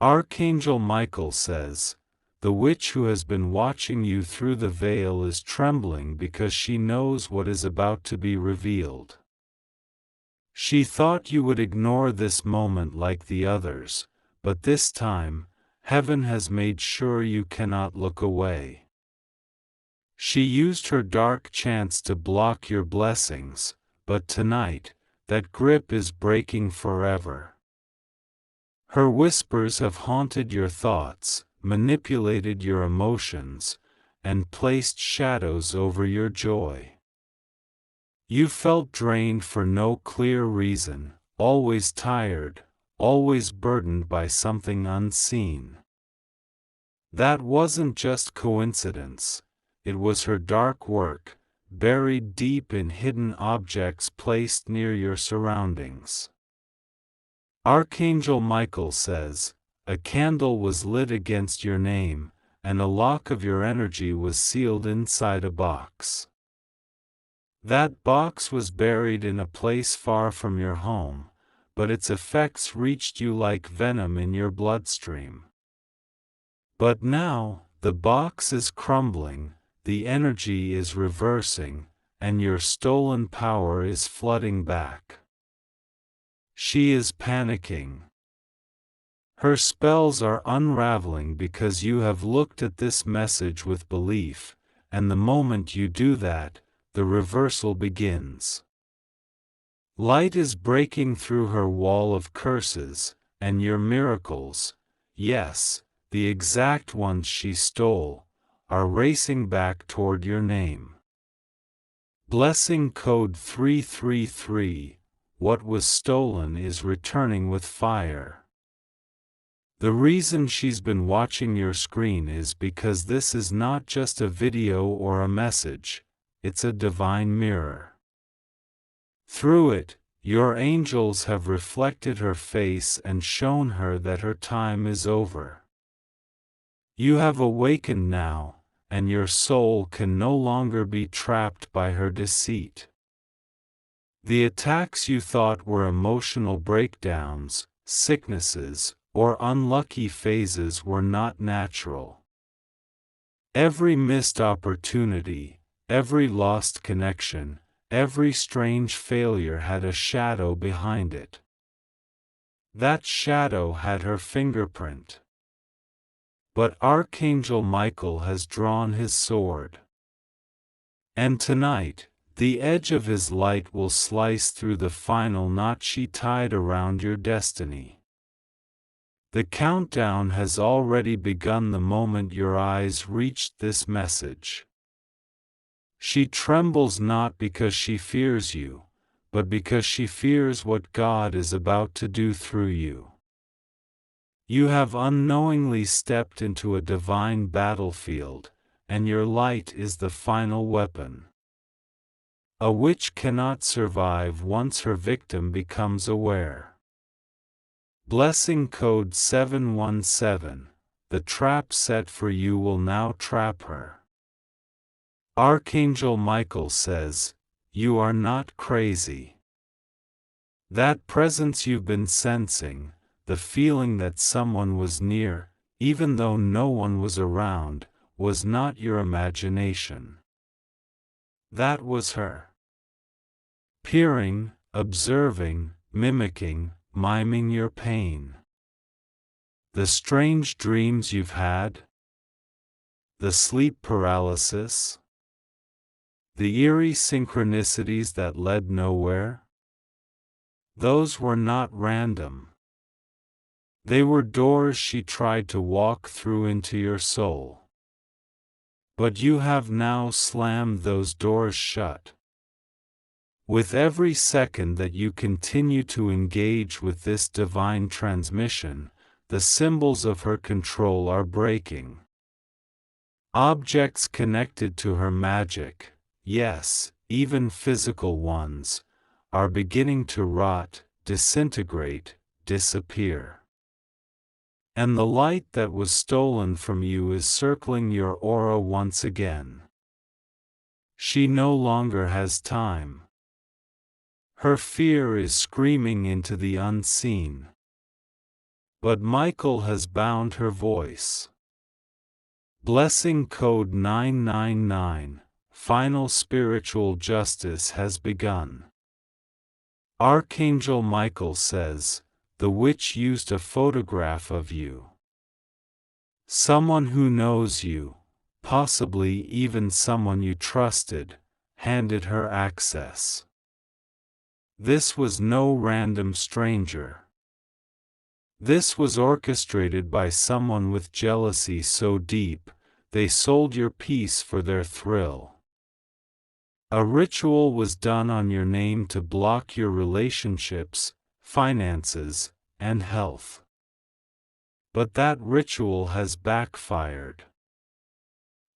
Archangel Michael says, "The witch who has been watching you through the veil is trembling because she knows what is about to be revealed. She thought you would ignore this moment like the others, but this time, heaven has made sure you cannot look away. She used her dark chance to block your blessings, but tonight, that grip is breaking forever. Her whispers have haunted your thoughts, manipulated your emotions, and placed shadows over your joy. You felt drained for no clear reason, always tired, always burdened by something unseen. That wasn't just coincidence, it was her dark work, buried deep in hidden objects placed near your surroundings. Archangel Michael says, "A candle was lit against your name, and a lock of your energy was sealed inside a box. That box was buried in a place far from your home, but its effects reached you like venom in your bloodstream. But now, the box is crumbling, the energy is reversing, and your stolen power is flooding back. She is panicking. Her spells are unraveling because you have looked at this message with belief, and the moment you do that, the reversal begins. Light is breaking through her wall of curses, and your miracles, yes, the exact ones she stole, are racing back toward your name. Blessing code 333, what was stolen is returning with fire. The reason she's been watching your screen is because this is not just a video or a message, it's a divine mirror. Through it, your angels have reflected her face and shown her that her time is over. You have awakened now, and your soul can no longer be trapped by her deceit. The attacks you thought were emotional breakdowns, sicknesses, or unlucky phases were not natural. Every missed opportunity, every lost connection, every strange failure had a shadow behind it. That shadow had her fingerprint. But Archangel Michael has drawn his sword. And tonight, the edge of his light will slice through the final knot she tied around your destiny. The countdown has already begun the moment your eyes reached this message. She trembles not because she fears you, but because she fears what God is about to do through you. You have unknowingly stepped into a divine battlefield, and your light is the final weapon. A witch cannot survive once her victim becomes aware. Blessing code 717, the trap set for you will now trap her. Archangel Michael says, "You are not crazy." That presence you've been sensing, the feeling that someone was near, even though no one was around, was not your imagination. That was her. Peering, observing, mimicking, miming your pain. The strange dreams you've had, the sleep paralysis, the eerie synchronicities that led nowhere, those were not random. They were doors she tried to walk through into your soul. But you have now slammed those doors shut. With every second that you continue to engage with this divine transmission, the symbols of her control are breaking. Objects connected to her magic, yes, even physical ones, are beginning to rot, disintegrate, disappear. And the light that was stolen from you is circling your aura once again. She no longer has time. Her fear is screaming into the unseen. but Michael has bound her voice. Blessing code 999, final spiritual justice has begun. Archangel Michael says, the witch used a photograph of you. Someone who knows you, possibly even someone you trusted, handed her access. This was no random stranger. This was orchestrated by someone with jealousy so deep, they sold your peace for their thrill. A ritual was done on your name to block your relationships, finances, and health. But that ritual has backfired.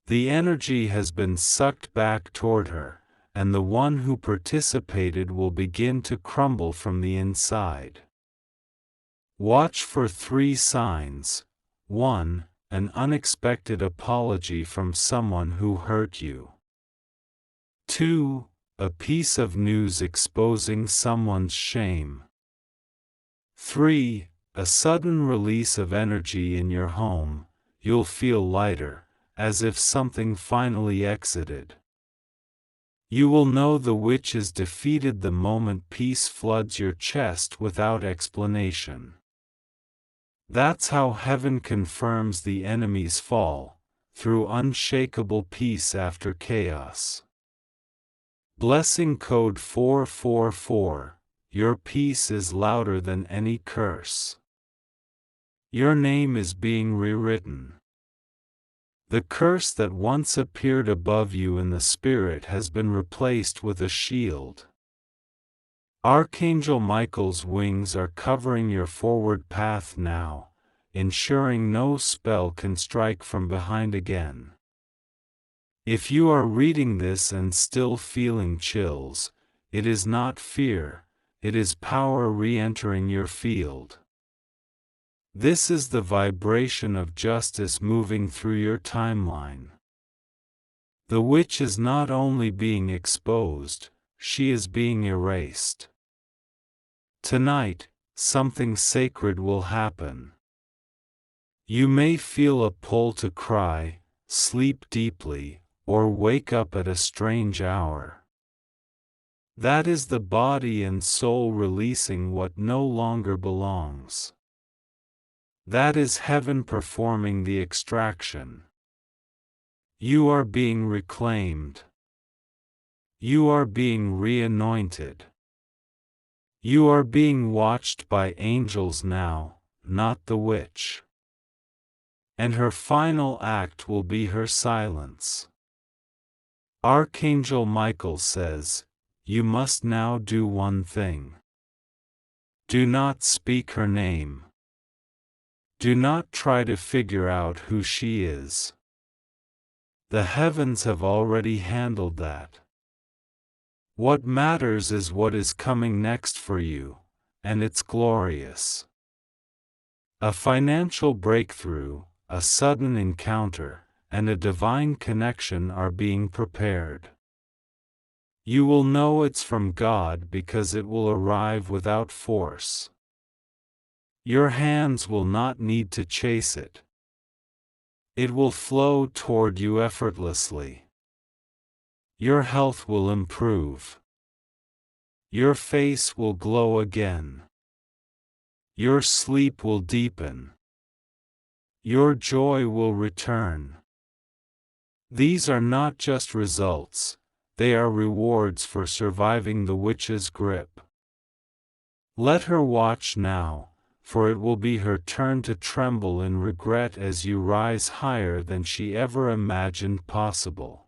The energy has been sucked back toward her, and the one who participated will begin to crumble from the inside. Watch for 3 signs. 1. An unexpected apology from someone who hurt you. 2. A piece of news exposing someone's shame. 3. A sudden release of energy in your home. You'll feel lighter, as if something finally exited. You will know the witch is defeated the moment peace floods your chest without explanation. That's how heaven confirms the enemy's fall, through unshakable peace after chaos. Blessing code 444, your peace is louder than any curse. Your name is being rewritten. The curse that once appeared above you in the spirit has been replaced with a shield. Archangel Michael's wings are covering your forward path now, ensuring no spell can strike from behind again. If you are reading this and still feeling chills, it is not fear, it is power re-entering your field. This is the vibration of justice moving through your timeline. The witch is not only being exposed, she is being erased. Tonight, something sacred will happen. You may feel a pull to cry, sleep deeply, or wake up at a strange hour. That is the body and soul releasing what no longer belongs. That is heaven performing the extraction. You are being reclaimed. You are being re-anointed. You are being watched by angels now, not the witch. And her final act will be her silence. Archangel Michael says, you must now do one thing. Do not speak her name. Do not try to figure out who she is. The heavens have already handled that. What matters is what is coming next for you, and it's glorious. A financial breakthrough, a sudden encounter, and a divine connection are being prepared. You will know it's from God because it will arrive without force. Your hands will not need to chase it. It will flow toward you effortlessly. Your health will improve. Your face will glow again. Your sleep will deepen. Your joy will return. These are not just results, they are rewards for surviving the witch's grip. Let her watch now, for it will be her turn to tremble in regret as you rise higher than she ever imagined possible.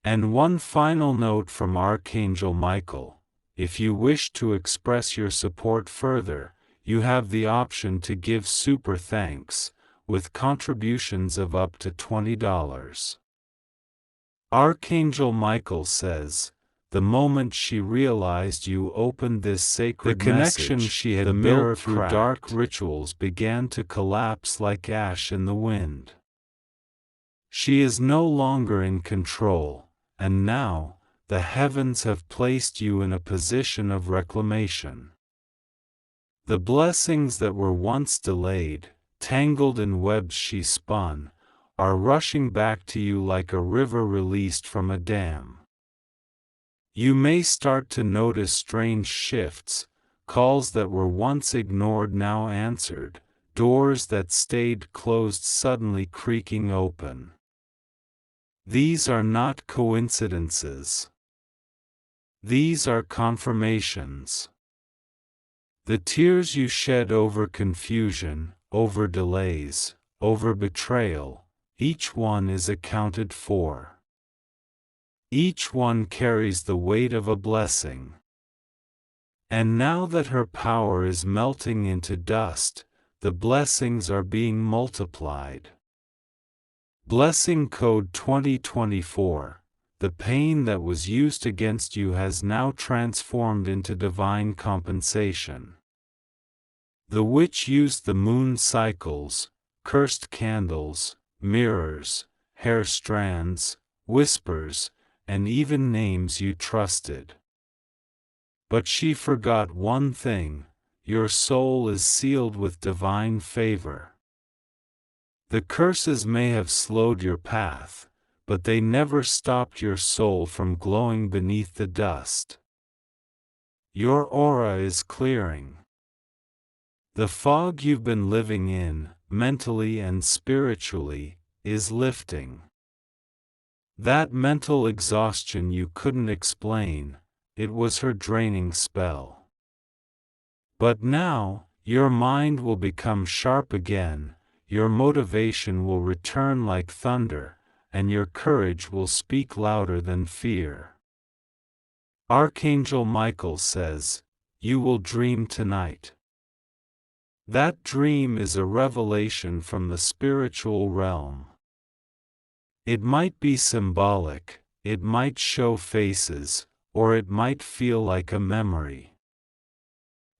And one final note from Archangel Michael: if you wish to express your support further, you have the option to give super thanks, with contributions of up to $20. Archangel Michael says, the moment she realized you opened this sacred connection she had built through dark rituals began to collapse like ash in the wind. She is no longer in control, and now, the heavens have placed you in a position of reclamation. The blessings that were once delayed, tangled in webs she spun, are rushing back to you like a river released from a dam. You may start to notice strange shifts, calls that were once ignored now answered, doors that stayed closed suddenly creaking open. These are not coincidences. These are confirmations. The tears you shed over confusion, over delays, over betrayal, each one is accounted for. Each one carries the weight of a blessing. And now that her power is melting into dust, the blessings are being multiplied. Blessing Code 2024. The pain that was used against you has now transformed into divine compensation. The witch used the moon cycles, cursed candles, mirrors, hair strands, whispers, and even names you trusted. But she forgot one thing: your soul is sealed with divine favor. The curses may have slowed your path, but they never stopped your soul from glowing beneath the dust. Your aura is clearing. The fog you've been living in, mentally and spiritually, is lifting. That mental exhaustion you couldn't explain, it was her draining spell. But now, your mind will become sharp again, your motivation will return like thunder, and your courage will speak louder than fear. Archangel Michael says, "You will dream tonight." That dream is a revelation from the spiritual realm. It might be symbolic, it might show faces, or it might feel like a memory.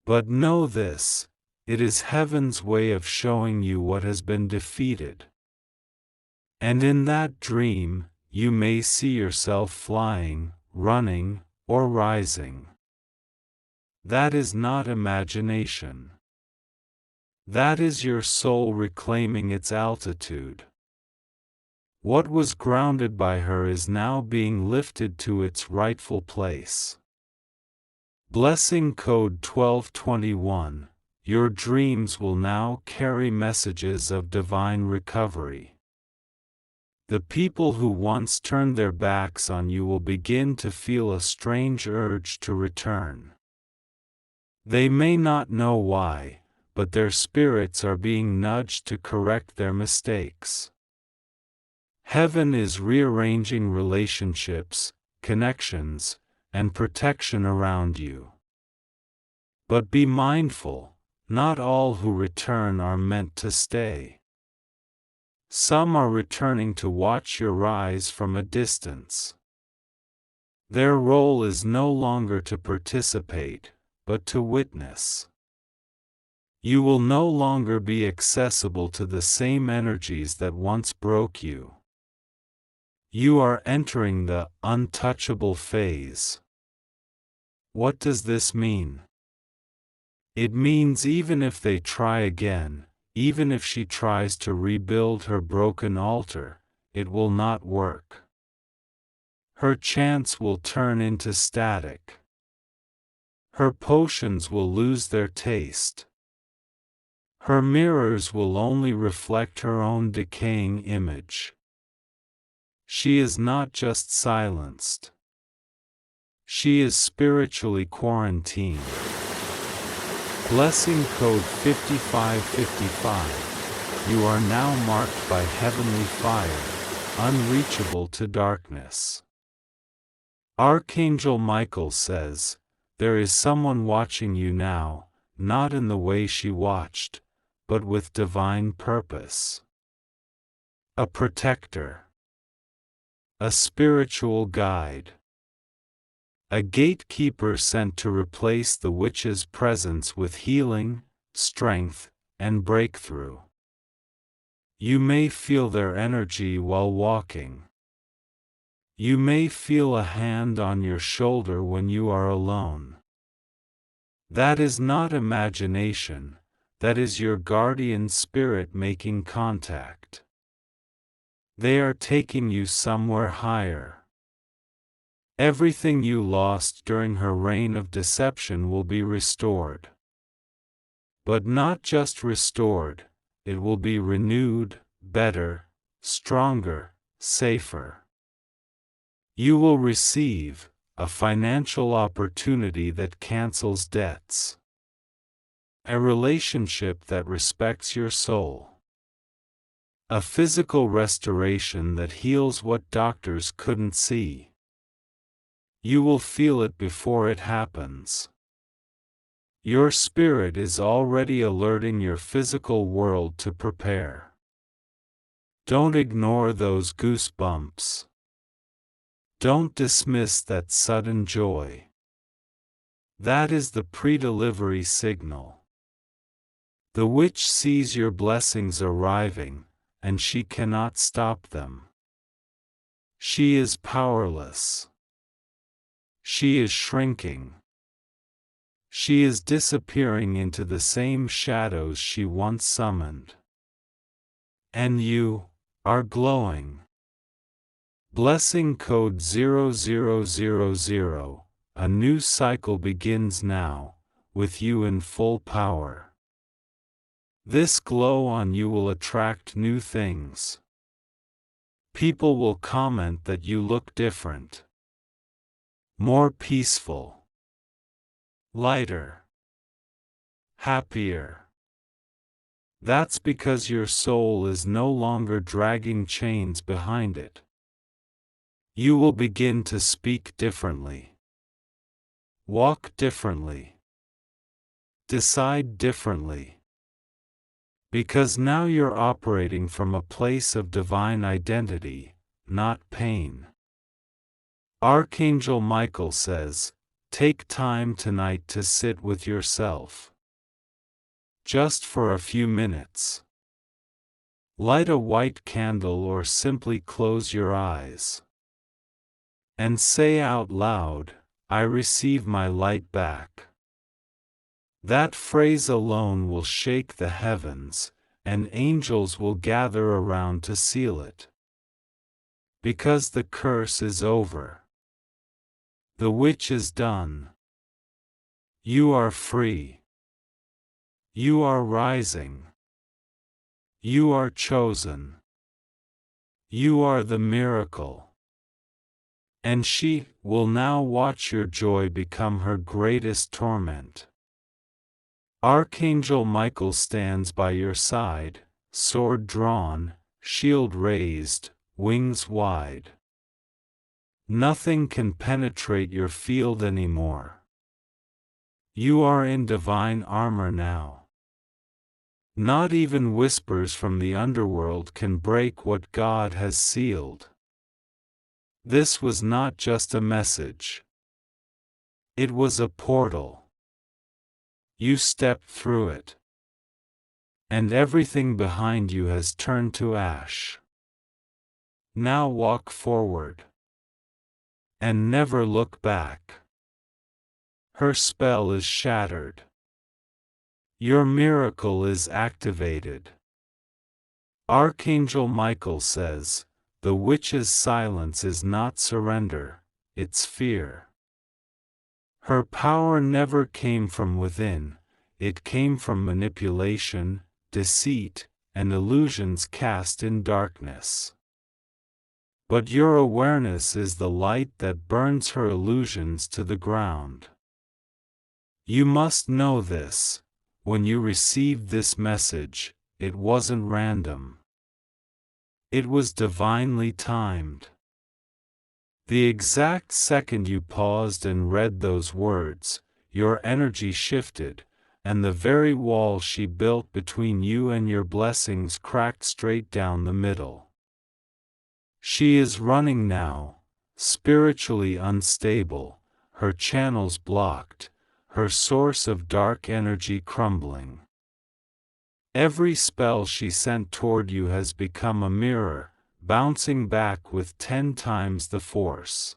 But know this: it is heaven's way of showing you what has been defeated. And in that dream, you may see yourself flying, running, or rising. That is not imagination. That is your soul reclaiming its altitude. What was grounded by her is now being lifted to its rightful place. Blessing Code 1221. Your dreams will now carry messages of divine recovery. The people who once turned their backs on you will begin to feel a strange urge to return. They may not know why, but their spirits are being nudged to correct their mistakes. Heaven is rearranging relationships, connections, and protection around you. But be mindful, not all who return are meant to stay. Some are returning to watch your rise from a distance. Their role is no longer to participate, but to witness. You will no longer be accessible to the same energies that once broke you. You are entering the untouchable phase. What does this mean? It means even if they try again, even if she tries to rebuild her broken altar, it will not work. Her chants will turn into static. Her potions will lose their taste. Her mirrors will only reflect her own decaying image. She is not just silenced. She is spiritually quarantined. Blessing Code 5555. You are now marked by heavenly fire, unreachable to darkness. Archangel Michael says, there is someone watching you now, not in the way she watched, but with divine purpose. A protector. A spiritual guide. A gatekeeper sent to replace the witch's presence with healing, strength, and breakthrough. You may feel their energy while walking. You may feel a hand on your shoulder when you are alone. That is not imagination, that is your guardian spirit making contact. They are taking you somewhere higher. Everything you lost during her reign of deception will be restored. But not just restored, it will be renewed, better, stronger, safer. You will receive a financial opportunity that cancels debts. A relationship that respects your soul. A physical restoration that heals what doctors couldn't see. You will feel it before it happens. Your spirit is already alerting your physical world to prepare. Don't ignore those goosebumps. Don't dismiss that sudden joy. That is the pre-delivery signal. The witch sees your blessings arriving, and she cannot stop them. She is powerless. She is shrinking. She is disappearing into the same shadows she once summoned. And you are glowing. Blessing code 0000. A new cycle begins now, with you in full power. This glow on you will attract new things. People will comment that you look different. More peaceful. Lighter. Happier. That's because your soul is no longer dragging chains behind it. You will begin to speak differently. Walk differently. Decide differently. Because now you're operating from a place of divine identity, not pain. Archangel Michael says, take time tonight to sit with yourself. Just for a few minutes. Light a white candle or simply close your eyes. And say out loud, I receive my light back. That phrase alone will shake the heavens, and angels will gather around to seal it. Because the curse is over. The witch is done. You are free. You are rising. You are chosen. You are the miracle. And she will now watch your joy become her greatest torment. Archangel Michael stands by your side, sword drawn, shield raised, wings wide. Nothing can penetrate your field anymore. You are in divine armor now. Not even whispers from the underworld can break what God has sealed. This was not just a message. It was a portal. You stepped through it. And everything behind you has turned to ash. Now walk forward. And never look back. Her spell is shattered. Your miracle is activated. Archangel Michael says, the witch's silence is not surrender, it's fear. Her power never came from within, it came from manipulation, deceit, and illusions cast in darkness. But your awareness is the light that burns her illusions to the ground. You must know this, when you received this message, it wasn't random. It was divinely timed. The exact second you paused and read those words, your energy shifted, and the very wall she built between you and your blessings cracked straight down the middle. She is running now, spiritually unstable, her channels blocked, her source of dark energy crumbling. Every spell she sent toward you has become a mirror, bouncing back with 10 times the force.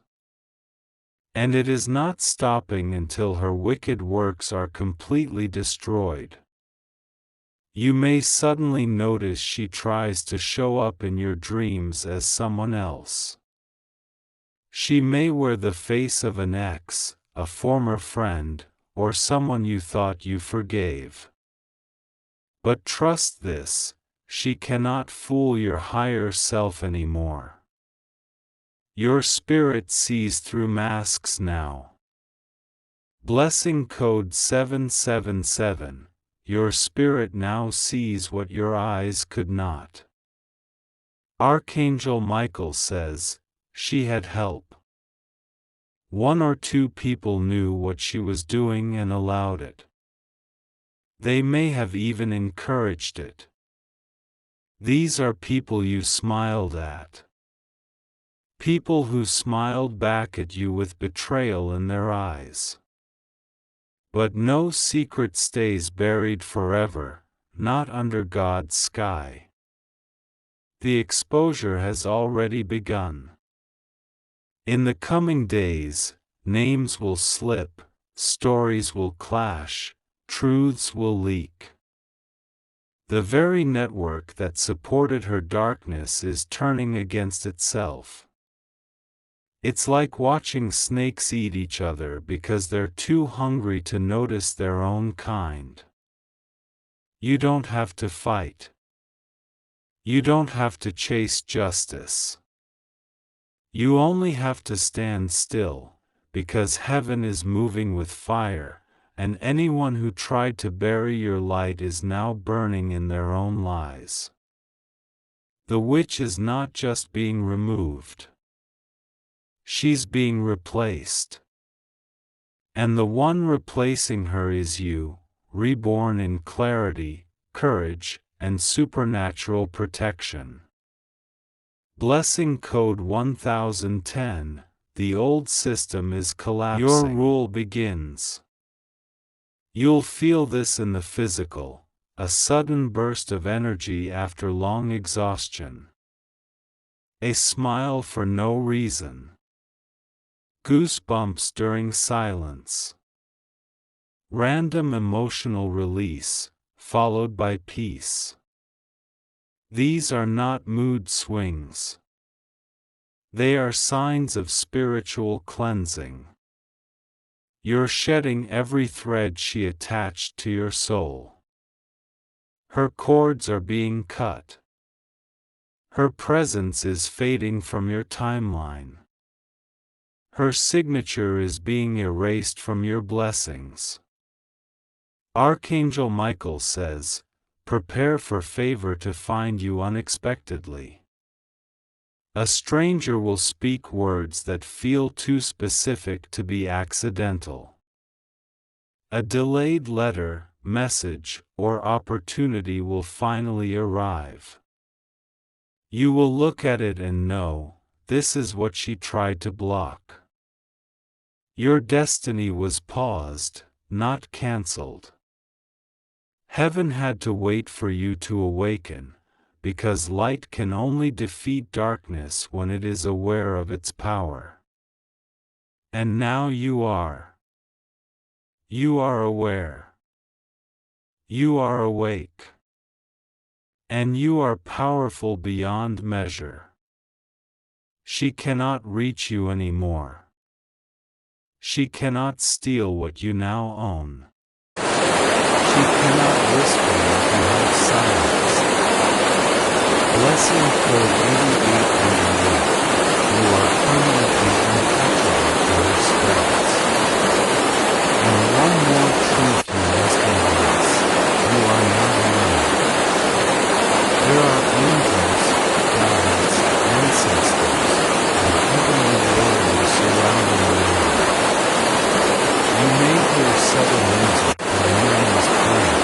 And it is not stopping until her wicked works are completely destroyed. You may suddenly notice she tries to show up in your dreams as someone else. She may wear the face of an ex, a former friend, or someone you thought you forgave. But trust this, she cannot fool your higher self anymore. Your spirit sees through masks now. Blessing code 777. Your spirit now sees what your eyes could not. Archangel Michael says, she had help. 1 or 2 people knew what she was doing and allowed it. They may have even encouraged it. These are people you smiled at. People who smiled back at you with betrayal in their eyes. But no secret stays buried forever, not under God's sky. The exposure has already begun. In the coming days, names will slip, stories will clash, truths will leak. The very network that supported her darkness is turning against itself. It's like watching snakes eat each other because they're too hungry to notice their own kind. You don't have to fight. You don't have to chase justice. You only have to stand still, because heaven is moving with fire, and anyone who tried to bury your light is now burning in their own lies. The witch is not just being removed. She's being replaced. And the one replacing her is you, reborn in clarity, courage, and supernatural protection. Blessing code 1010, the old system is collapsing. Your rule begins. You'll feel this in the physical, a sudden burst of energy after long exhaustion. A smile for no reason. Goosebumps during silence. Random emotional release, followed by peace. These are not mood swings. They are signs of spiritual cleansing. You're shedding every thread she attached to your soul. Her cords are being cut. Her presence is fading from your timeline. Her signature is being erased from your blessings. Archangel Michael says, prepare for favor to find you unexpectedly. A stranger will speak words that feel too specific to be accidental. A delayed letter, message, or opportunity will finally arrive. You will look at it and know, this is what she tried to block. Your destiny was paused, not cancelled. Heaven had to wait for you to awaken, because light can only defeat darkness when it is aware of its power. And now you are. You are aware. You are awake. And you are powerful beyond measure. She cannot reach you anymore. She cannot steal what you now own. She cannot whisper what you have silenced. Blessing code 8888. You are permanently untouchable for her spells. And one more truth you must embrace. You are not alone. There are angels, gods, ancestors, and heavenly warriors surrounding you. You may hear subtle music when no one is playing.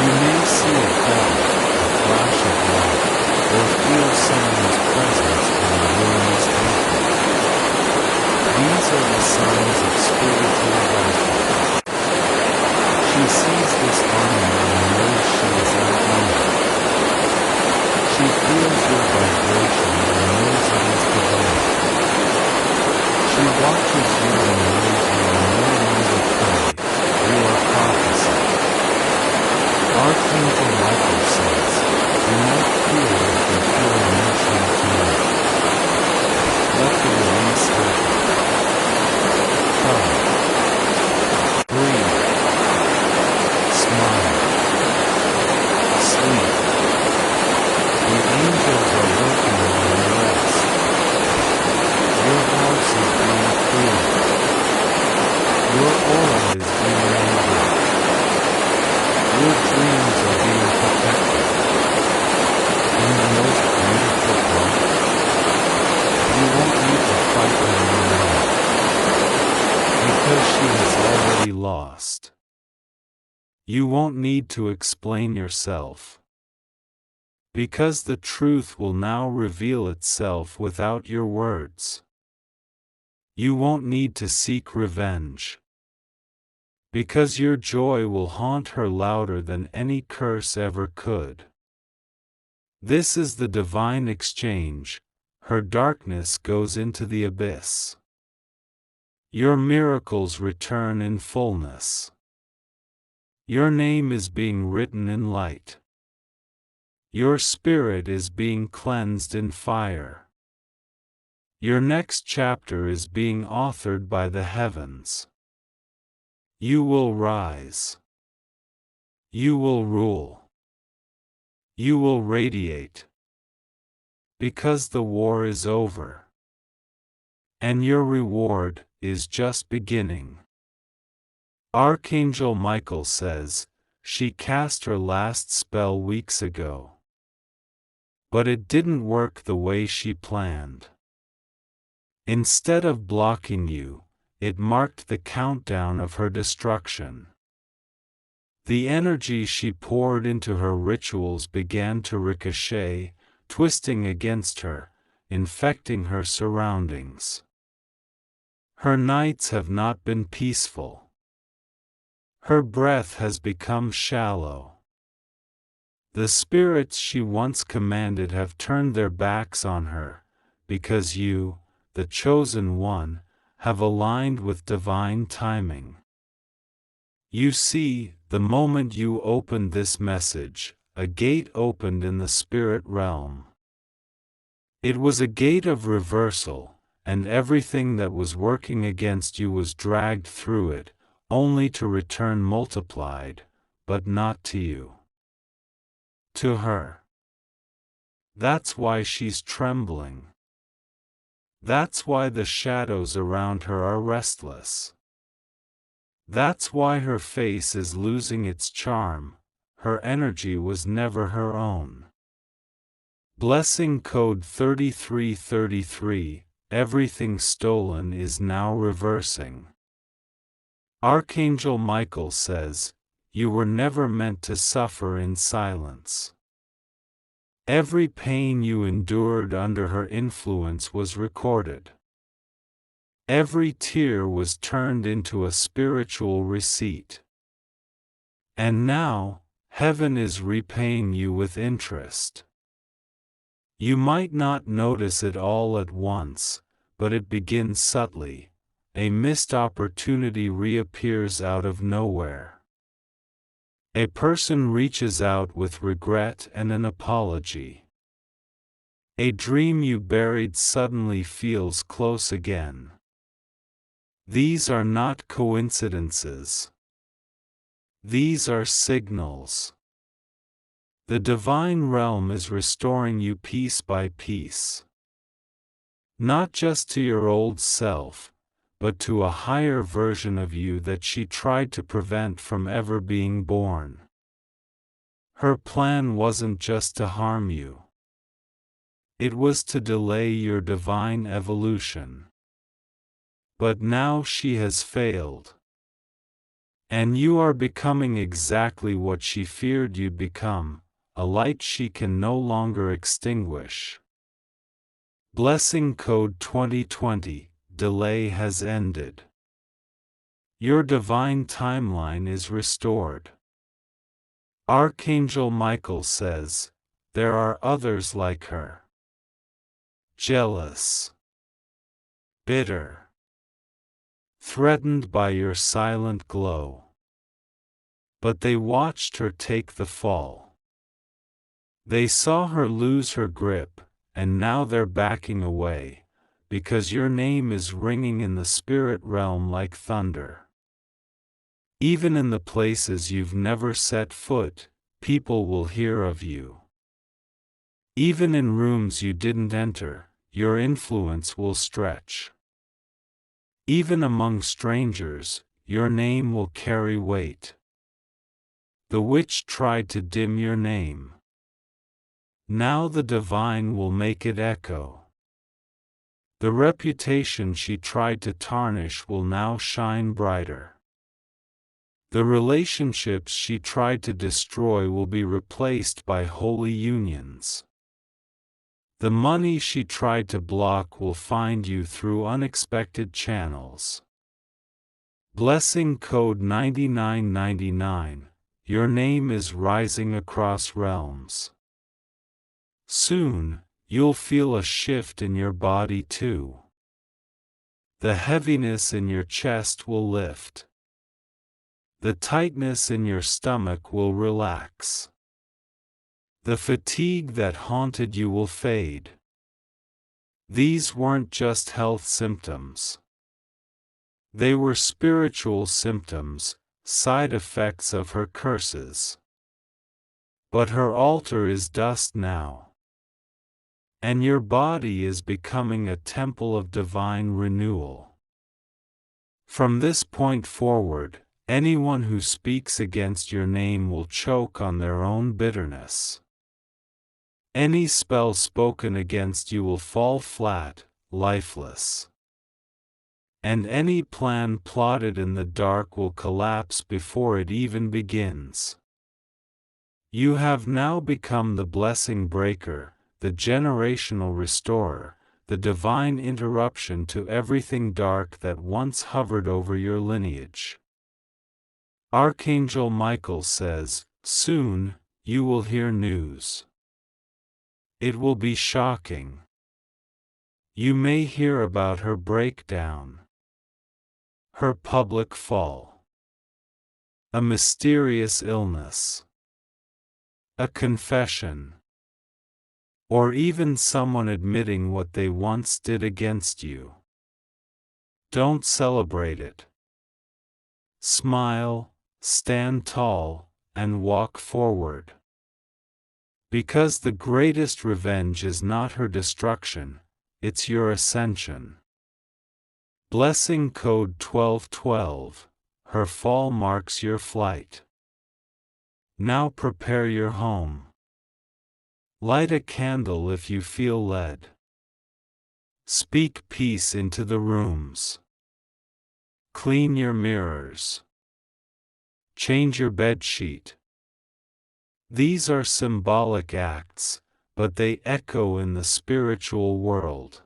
You may see a feather, a flash of light, or feel someone's presence when the room is empty. These are the signs of spiritual awakening. She sees this armor and knows she is outnumbered. She feels your vibration and knows it is divine. She She watches you and knows you are no longer prey, you are prophecy. Archangel Michael says, do not feel what you feel emotional tonight. Let the release happen. Cry. Breathe. Smile. Sleep. The angels are working on your rest. Your house is being cleared. Your aura is being renewed. Your dreams are being protected. In the most beautiful part, you won't need to fight anymore, because she has already lost. You won't need to explain yourself, because the truth will now reveal itself without your words. You won't need to seek revenge, because your joy will haunt her louder than any curse ever could. This is the divine exchange. Her darkness goes into the abyss. Your miracles return in fullness. Your name is being written in light. Your spirit is being cleansed in fire. Your next chapter is being authored by the heavens. You will rise. You will rule. You will radiate. Because the war is over. And your reward is just beginning. Archangel Michael says, she cast her last spell weeks ago. But it didn't work the way she planned. Instead of blocking you, it marked the countdown of her destruction. The energy she poured into her rituals began to ricochet, twisting against her, infecting her surroundings. Her nights have not been peaceful. Her breath has become shallow. The spirits she once commanded have turned their backs on her, because you, the chosen one, have aligned with divine timing. You see, the moment you opened this message, a gate opened in the spirit realm. It was a gate of reversal, and everything that was working against you was dragged through it, only to return multiplied, but not to you. To her. That's why she's trembling. That's why the shadows around her are restless. That's why her face is losing its charm. Her energy was never her own. Blessing code 3333, everything stolen is now reversing. Archangel Michael says, you were never meant to suffer in silence. Every pain you endured under her influence was recorded. Every tear was turned into a spiritual receipt. And now, heaven is repaying you with interest. You might not notice it all at once, but it begins subtly. A missed opportunity reappears out of nowhere. A person reaches out with regret and an apology. A dream you buried suddenly feels close again. These are not coincidences. These are signals. The divine realm is restoring you piece by piece. Not just to your old self, but to a higher version of you that she tried to prevent from ever being born. Her plan wasn't just to harm you. It was to delay your divine evolution. But now she has failed. And you are becoming exactly what she feared you'd become, a light she can no longer extinguish. Blessing code 2020. Delay has ended. Your divine timeline is restored. Archangel Michael says, there are others like her. Jealous. Bitter. threatened by your silent glow. But they watched her take the fall. They saw her lose her grip, and now they're backing away, because your name is ringing in the spirit realm like thunder. Even in the places you've never set foot, people will hear of you. Even in rooms you didn't enter, your influence will stretch. Even among strangers, your name will carry weight. The witch tried to dim your name. Now the divine will make it echo. The reputation she tried to tarnish will now shine brighter. The relationships she tried to destroy will be replaced by holy unions. The money she tried to block will find you through unexpected channels. Blessing code 9999, your name is rising across realms. Soon, you'll feel a shift in your body too. The heaviness in your chest will lift. The tightness in your stomach will relax. The fatigue that haunted you will fade. These weren't just health symptoms. They were spiritual symptoms, side effects of her curses. But her altar is dust now. And your body is becoming a temple of divine renewal. From this point forward, anyone who speaks against your name will choke on their own bitterness. Any spell spoken against you will fall flat, lifeless. And any plan plotted in the dark will collapse before it even begins. You have now become the blessing breaker, the generational restorer, the divine interruption to everything dark that once hovered over your lineage. Archangel Michael says, soon, you will hear news. It will be shocking. You may hear about her breakdown, her public fall, a mysterious illness, a confession, or even someone admitting what they once did against you. Don't celebrate it. Smile, stand tall, and walk forward. Because the greatest revenge is not her destruction, it's your ascension. Blessing code 1212, her fall marks your flight. Now prepare your home. Light a candle if you feel led. Speak peace into the rooms. Clean your mirrors. Change your bed sheet. These are symbolic acts, but they echo in the spiritual world.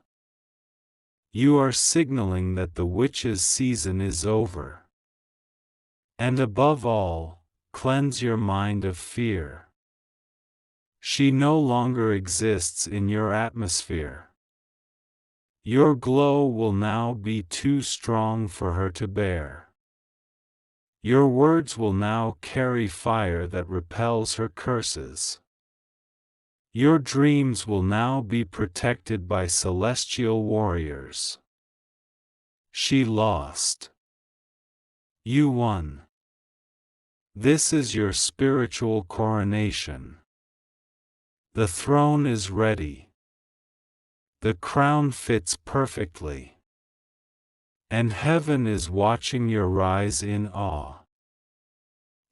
You are signaling that the witch's season is over. And above all, cleanse your mind of fear. She no longer exists in your atmosphere. Your glow will now be too strong for her to bear. Your words will now carry fire that repels her curses. Your dreams will now be protected by celestial warriors. She lost. You won. This is your spiritual coronation. The throne is ready. The crown fits perfectly. And heaven is watching your rise in awe.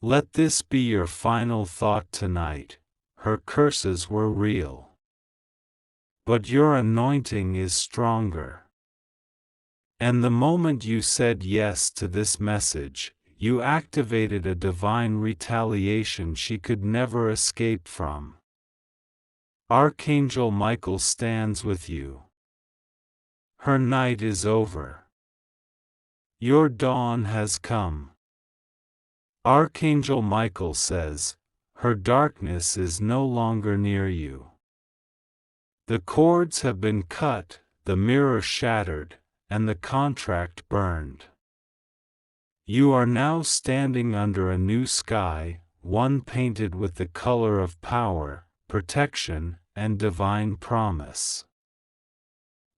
Let this be your final thought tonight. Her curses were real. But your anointing is stronger. And the moment you said yes to this message, you activated a divine retaliation she could never escape from. Archangel Michael stands with you. Her night is over. Your dawn has come. Archangel Michael says, her darkness is no longer near you. The cords have been cut, the mirror shattered, and the contract burned. You are now standing under a new sky, one painted with the color of power, protection, and divine promise.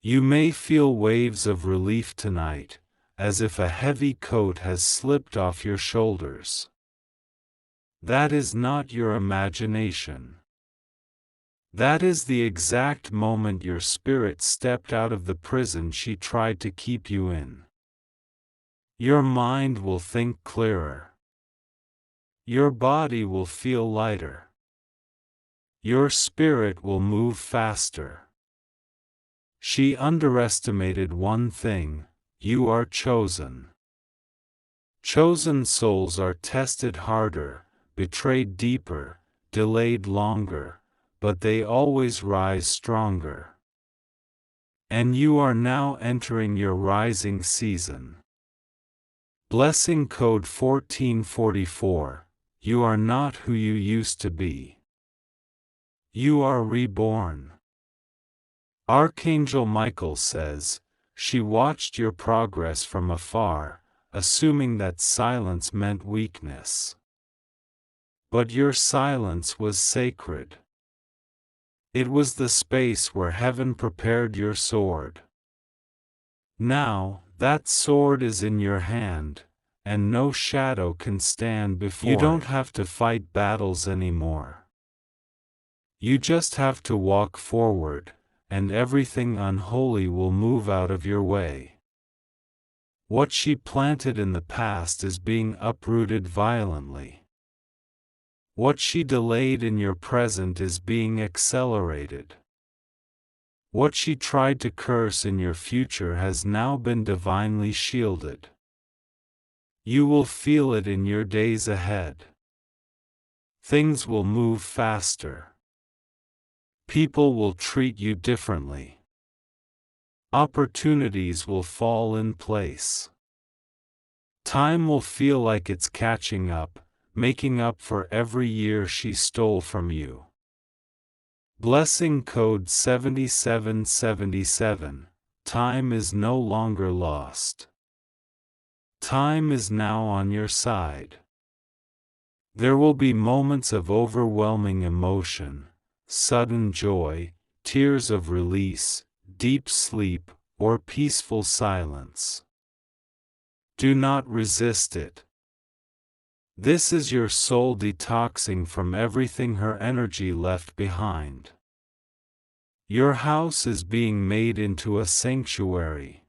You may feel waves of relief tonight, as if a heavy coat has slipped off your shoulders. That is not your imagination. That is the exact moment your spirit stepped out of the prison she tried to keep you in. Your mind will think clearer. Your body will feel lighter. Your spirit will move faster. She underestimated one thing: you are chosen. Chosen souls are tested harder, betrayed deeper, delayed longer, but they always rise stronger. And you are now entering your rising season. Blessing code 1444. You are not who you used to be. You are reborn. Archangel Michael says, she watched your progress from afar, assuming that silence meant weakness. But your silence was sacred. It was the space where heaven prepared your sword. Now, that sword is in your hand, and no shadow can stand before it. You don't have to fight battles anymore. You just have to walk forward, and everything unholy will move out of your way. What she planted in the past is being uprooted violently. What she delayed in your present is being accelerated. What she tried to curse in your future has now been divinely shielded. You will feel it in your days ahead. Things will move faster. People will treat you differently. Opportunities will fall in place. Time will feel like it's catching up, making up for every year she stole from you. Blessing code 7777. Time is no longer lost. Time is now on your side. There will be moments of overwhelming emotion, sudden joy, tears of release, deep sleep, or peaceful silence. Do not resist it. This is your soul detoxing from everything her energy left behind. Your house is being made into a sanctuary.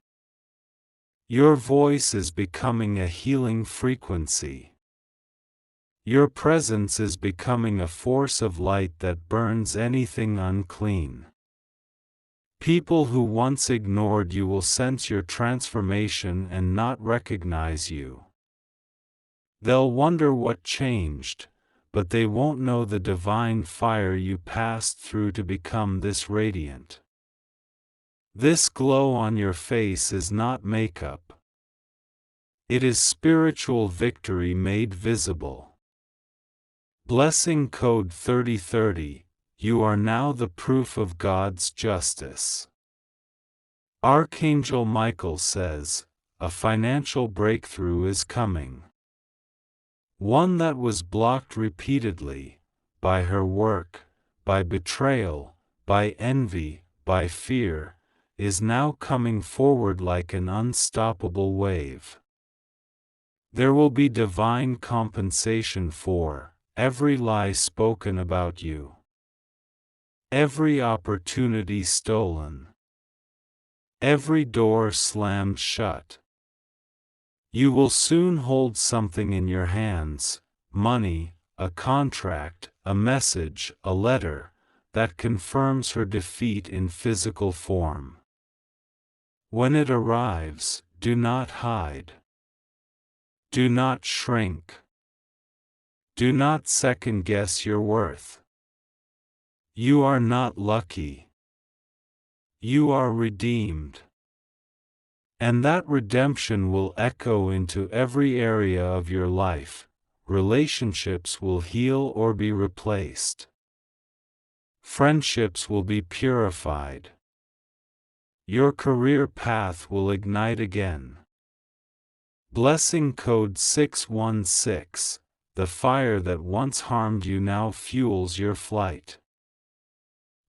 Your voice is becoming a healing frequency. Your presence is becoming a force of light that burns anything unclean. People who once ignored you will sense your transformation and not recognize you. They'll wonder what changed, but they won't know the divine fire you passed through to become this radiant. This glow on your face is not makeup. It is spiritual victory made visible. Blessing code 3030. You are now the proof of God's justice. Archangel Michael says, a financial breakthrough is coming. One that was blocked repeatedly, by her work, by betrayal, by envy, by fear, is now coming forward like an unstoppable wave. There will be divine compensation for every lie spoken about you, every opportunity stolen, every door slammed shut. You will soon hold something in your hands, money, a contract, a message, a letter, that confirms her defeat in physical form. When it arrives, do not hide. Do not shrink. Do not second-guess your worth. You are not lucky. You are redeemed. And that redemption will echo into every area of your life. Relationships will heal or be replaced. Friendships will be purified. Your career path will ignite again. Blessing code 616. The fire that once harmed you now fuels your flight.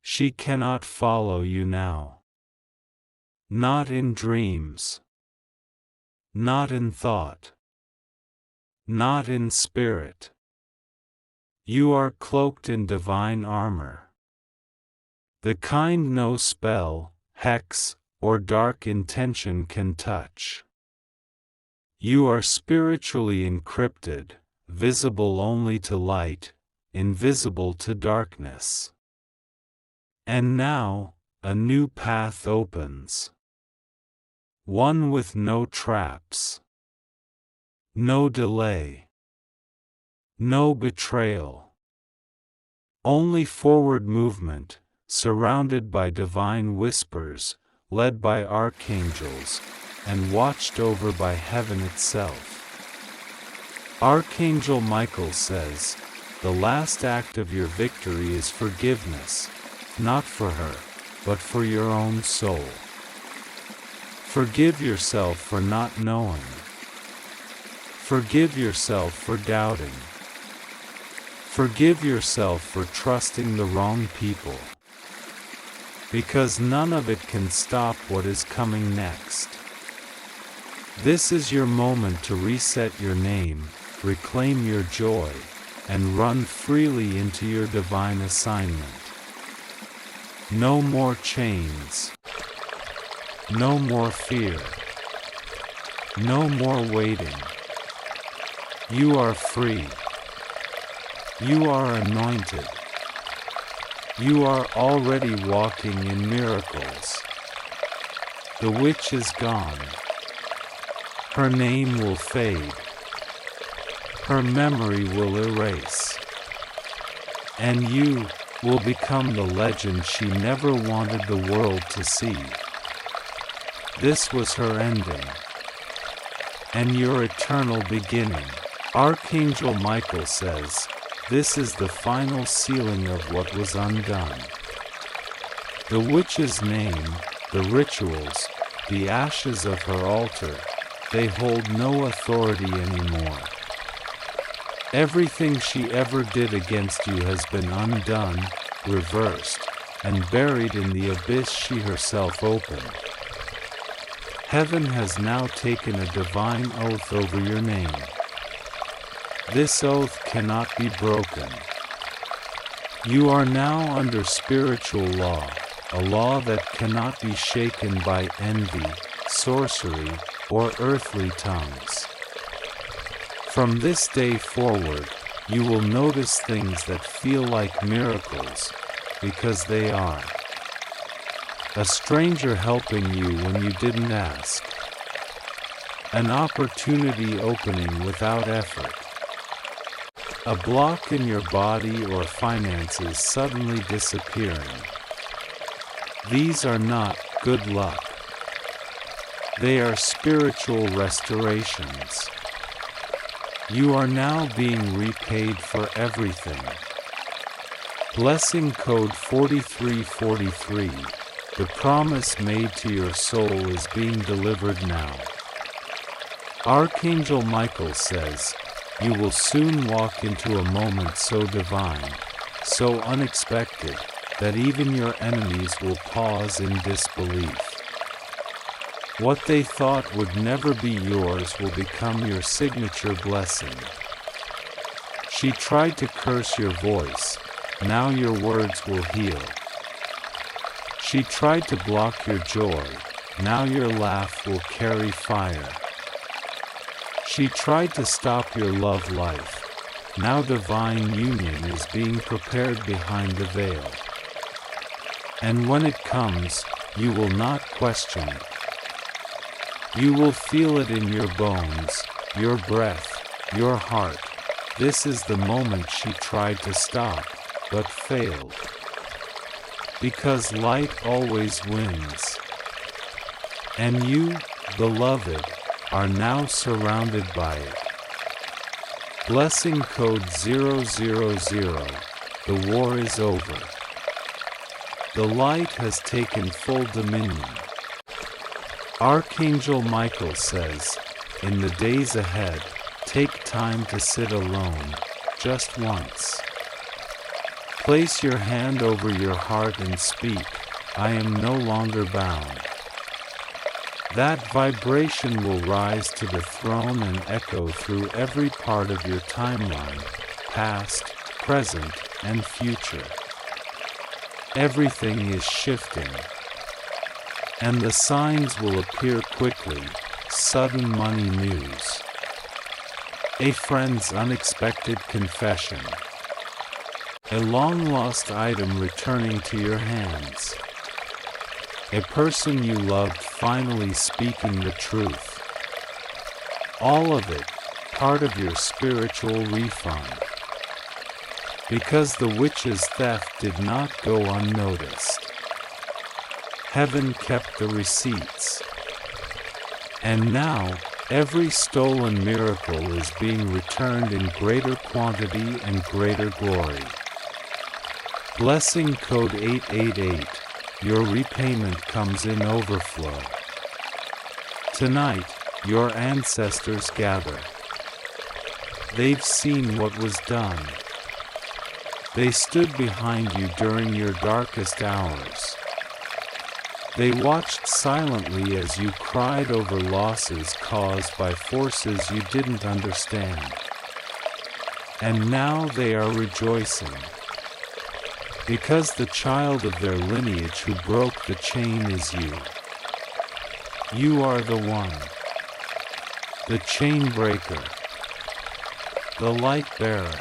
She cannot follow you now. Not in dreams. Not in thought. Not in spirit. You are cloaked in divine armor. The kind no spell, hex, or dark intention can touch. You are spiritually encrypted, visible only to light, invisible to darkness. And now, a new path opens. One with no traps. No delay. No betrayal. Only forward movement, surrounded by divine whispers, led by archangels, and watched over by heaven itself. Archangel Michael says, the last act of your victory is forgiveness, not for her, but for your own soul. Forgive yourself for not knowing. Forgive yourself for doubting. Forgive yourself for trusting the wrong people. Because none of it can stop what is coming next. This is your moment to reset your name, reclaim your joy, and run freely into your divine assignment. No more chains. No more fear. No more waiting. You are free. You are anointed. You are already walking in miracles. The witch is gone. Her name will fade. Her memory will erase. And you will become the legend she never wanted the world to see. This was her ending. And your eternal beginning. Archangel Michael says, this is the final sealing of what was undone. The witch's name, the rituals, the ashes of her altar, they hold no authority anymore. Everything she ever did against you has been undone, reversed, and buried in the abyss she herself opened. Heaven has now taken a divine oath over your name. This oath cannot be broken. You are now under spiritual law, a law that cannot be shaken by envy, sorcery, or earthly tongues. From this day forward, you will notice things that feel like miracles, because they are. A stranger helping you when you didn't ask. An opportunity opening without effort. A block in your body or finances suddenly disappearing. These are not good luck. They are spiritual restorations. You are now being repaid for everything. Blessing code 4343. The promise made to your soul is being delivered now. Archangel Michael says, you will soon walk into a moment so divine, so unexpected, that even your enemies will pause in disbelief. What they thought would never be yours will become your signature blessing. She tried to curse your voice, now your words will heal. She tried to block your joy, now your laugh will carry fire. She tried to stop your love life, now divine union is being prepared behind the veil. And when it comes, you will not question it. You will feel it in your bones, your breath, your heart. This is the moment she tried to stop, but failed. Because light always wins. And you, beloved, are now surrounded by it. Blessing code 000. The war is over. The light has taken full dominion. Archangel Michael says, In the days ahead, take time to sit alone, just once. Place your hand over your heart and speak, "I am no longer bound." That vibration will rise to the throne and echo through every part of your timeline, past, present, and future. Everything is shifting. And the signs will appear quickly, sudden money news. A friend's unexpected confession. A long-lost item returning to your hands. A person you loved finally speaking the truth. All of it, part of your spiritual refund. Because the witch's theft did not go unnoticed. Heaven kept the receipts. And now, every stolen miracle is being returned in greater quantity and greater glory. Blessing code 888, your repayment comes in overflow. Tonight, your ancestors gather. They've seen what was done. They stood behind you during your darkest hours. They watched silently as you cried over losses caused by forces you didn't understand. And now they are rejoicing. Because the child of their lineage who broke the chain is you. You are the one. The chain breaker. The light bearer.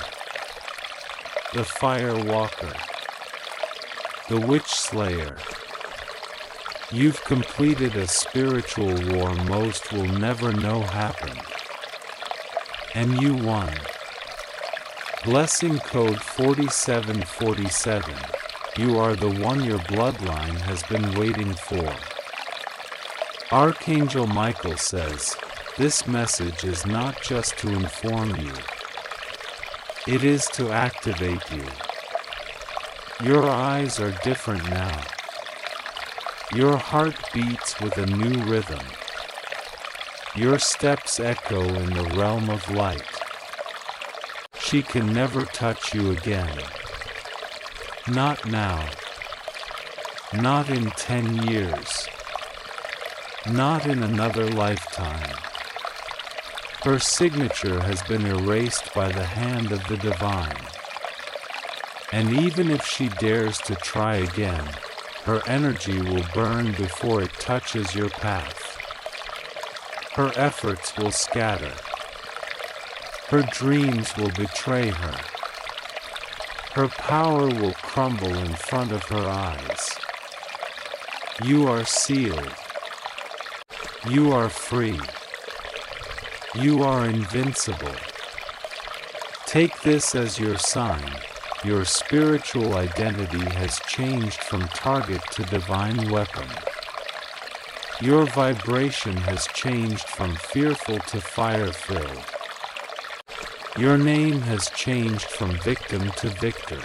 The fire walker. The witch slayer. You've completed a spiritual war most will never know happened. And you won. Blessing code 4747. You are the one your bloodline has been waiting for. Archangel Michael says, this message is not just to inform you. It is to activate you. Your eyes are different now. Your heart beats with a new rhythm. Your steps echo in the realm of light. She can never touch you again. Not now. Not in 10 years. Not in another lifetime. Her signature has been erased by the hand of the divine. And even if she dares to try again, her energy will burn before it touches your path. Her efforts will scatter. Her dreams will betray her. Her power will crumble in front of her eyes. You are sealed. You are free. You are invincible. Take this as your sign. Your spiritual identity has changed from target to divine weapon. Your vibration has changed from fearful to fire-filled. Your name has changed from victim to victor.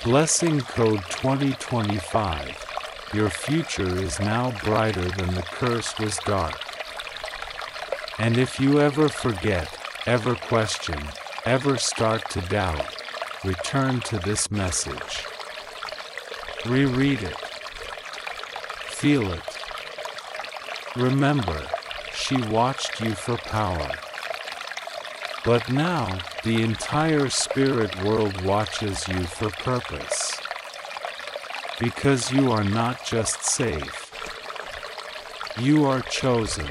Blessing code 2025. Your future is now brighter than the curse was dark. And if you ever forget, ever question, ever start to doubt, return to this message. Reread it. Feel it. Remember, she watched you for power. But now, the entire spirit world watches you for purpose. Because you are not just safe. You are chosen.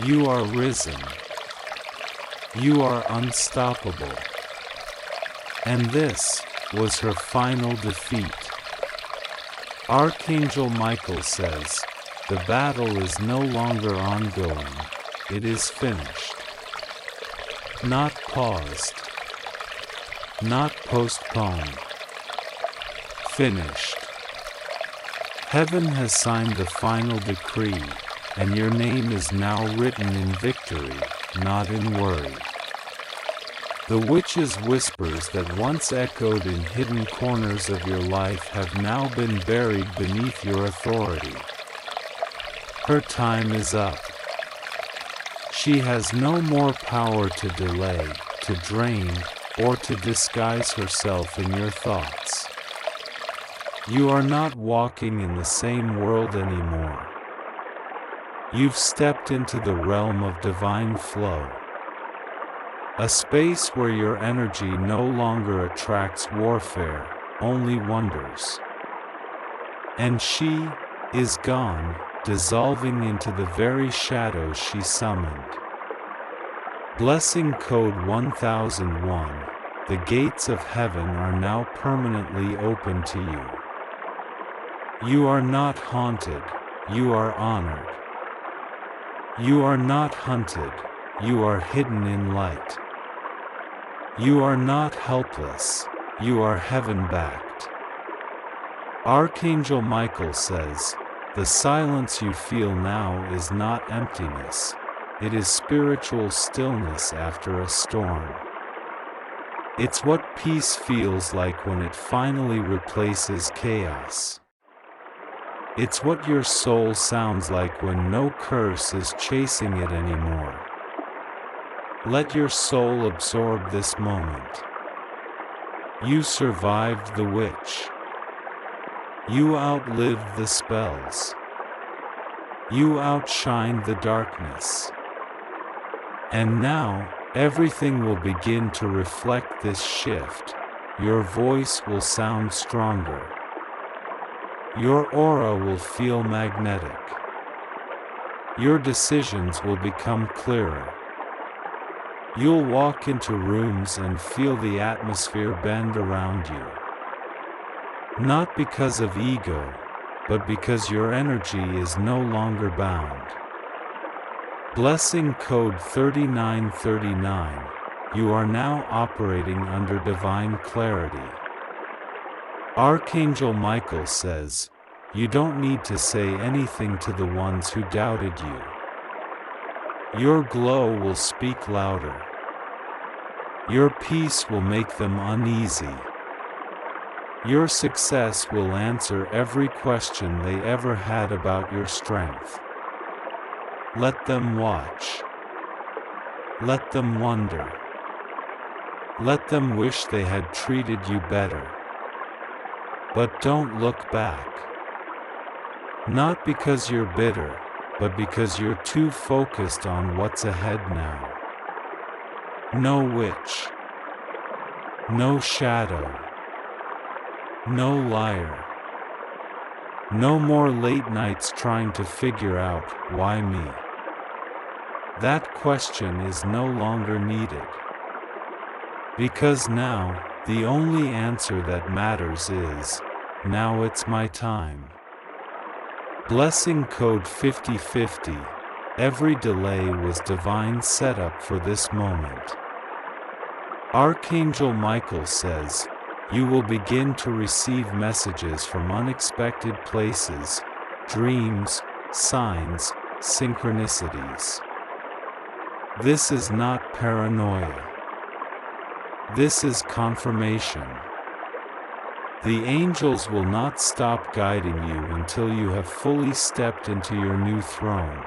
You are risen. You are unstoppable. And this was her final defeat. Archangel Michael says, the battle is no longer ongoing, it is finished. Not paused. Not postponed. Finished. Heaven has signed the final decree, and your name is now written in victory, not in worry. The witch's whispers that once echoed in hidden corners of your life have now been buried beneath your authority. Her time is up. She has no more power to delay, to drain, or to disguise herself in your thoughts. You are not walking in the same world anymore. You've stepped into the realm of divine flow. A space where your energy no longer attracts warfare, only wonders. And she is gone, dissolving into the very shadows she summoned. Blessing code 1001. The gates of heaven are now permanently open to you. You are not haunted, you are honored. You are not hunted, you are hidden in light. You are not helpless, you are heaven-backed. Archangel Michael says, the silence you feel now is not emptiness, it is spiritual stillness after a storm. It's what peace feels like when it finally replaces chaos. It's what your soul sounds like when no curse is chasing it anymore. Let your soul absorb this moment. You survived the witch. You outlived the spells. You outshined the darkness. And now, everything will begin to reflect this shift. Your voice will sound stronger. Your aura will feel magnetic. Your decisions will become clearer. You'll walk into rooms and feel the atmosphere bend around you. Not because of ego, but because your energy is no longer bound. Blessing code 3939. You are now operating under divine clarity. Archangel Michael says, you don't need to say anything to the ones who doubted you. Your glow will speak louder. Your peace will make them uneasy. Your success will answer every question they ever had about your strength. Let them watch. Let them wonder. Let them wish they had treated you better. But don't look back. Not because you're bitter, but because you're too focused on what's ahead now. No witch. No shadow. No liar. No more late nights trying to figure out, why me? That question is no longer needed. Because now, the only answer that matters is, now it's my time. Blessing code 5050. Every delay was divine setup for this moment. Archangel Michael says, you will begin to receive messages from unexpected places, dreams, signs, synchronicities. This is not paranoia. This is confirmation. The angels will not stop guiding you until you have fully stepped into your new throne.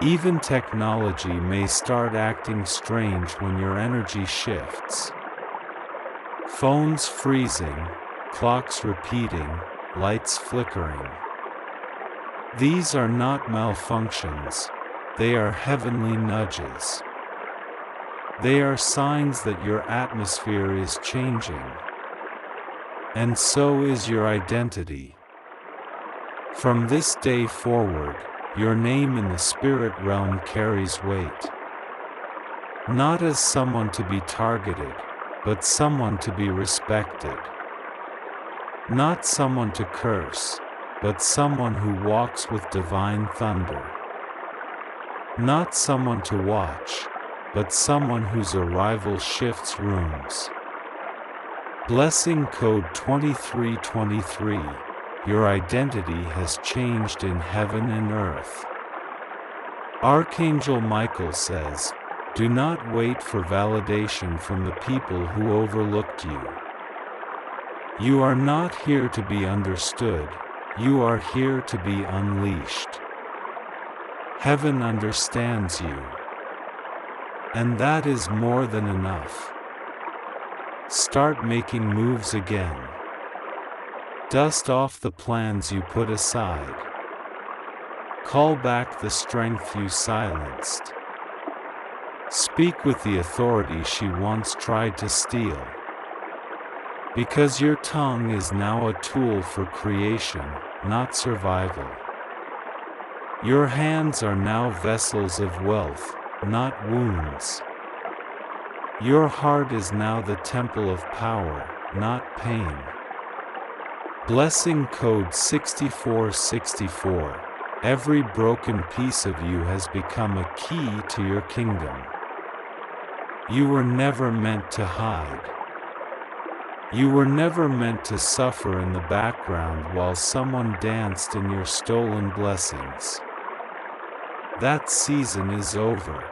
Even technology may start acting strange when your energy shifts. Phones freezing, clocks repeating, lights flickering. These are not malfunctions, they are heavenly nudges. They are signs that your atmosphere is changing. And so is your identity. From this day forward, your name in the spirit realm carries weight. Not as someone to be targeted, but someone to be respected. Not someone to curse, but someone who walks with divine thunder. Not someone to watch, but someone whose arrival shifts rooms. Blessing code 2323. Your identity has changed in heaven and earth. Archangel Michael says, do not wait for validation from the people who overlooked you. You are not here to be understood, you are here to be unleashed. Heaven understands you. And that is more than enough. Start making moves again. Dust off the plans you put aside. Call back the strength you silenced. Speak with the authority she once tried to steal. Because your tongue is now a tool for creation, not survival. Your hands are now vessels of wealth, not wounds. Your heart is now the temple of power, not pain. Blessing code 6464. Every broken piece of you has become a key to your kingdom. You were never meant to hide. You were never meant to suffer in the background while someone danced in your stolen blessings. That season is over.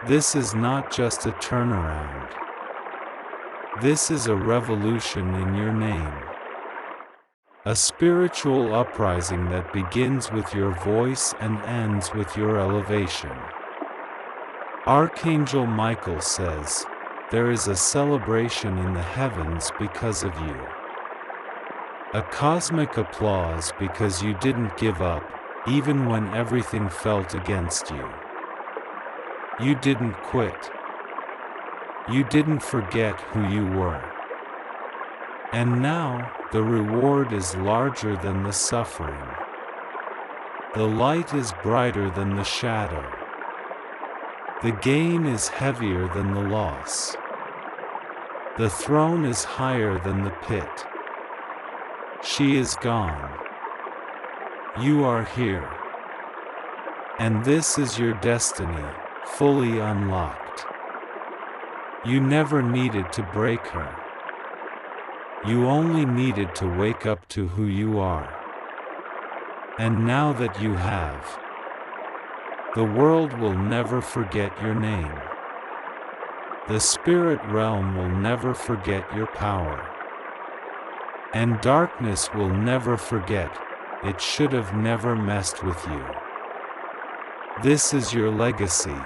This is not just a turnaround. This is a revolution in your name. A spiritual uprising that begins with your voice and ends with your elevation. Archangel Michael says, there is a celebration in the heavens because of you. A cosmic applause because you didn't give up, even when everything felt against you. You didn't quit. You didn't forget who you were. And now, the reward is larger than the suffering. The light is brighter than the shadow. The gain is heavier than the loss. The throne is higher than the pit. She is gone. You are here. And this is your destiny, fully unlocked. You never needed to break her. You only needed to wake up to who you are. And now that you have, the world will never forget your name. The spirit realm will never forget your power. And darkness will never forget, it should have never messed with you. This is your legacy.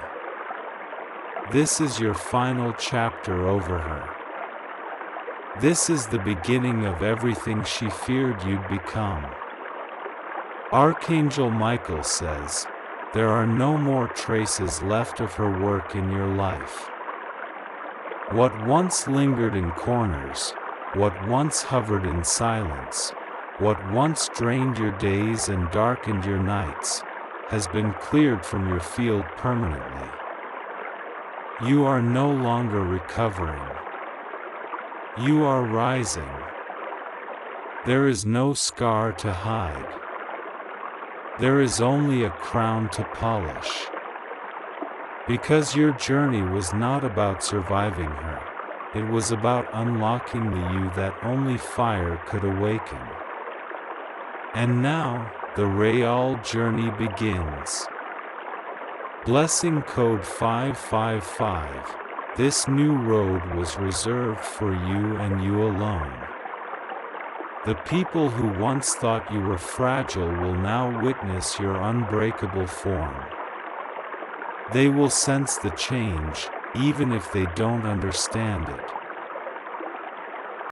This is your final chapter over her. This is the beginning of everything she feared you'd become. Archangel Michael says, there are no more traces left of her work in your life. What once lingered in corners, what once hovered in silence, what once drained your days and darkened your nights, has been cleared from your field permanently. You are no longer recovering. You are rising. There is no scar to hide. There is only a crown to polish. Because your journey was not about surviving her, it was about unlocking the you that only fire could awaken. And now, the Real journey begins. Blessing code 555. This new road was reserved for you and you alone. The people who once thought you were fragile will now witness your unbreakable form. They will sense the change, even if they don't understand it.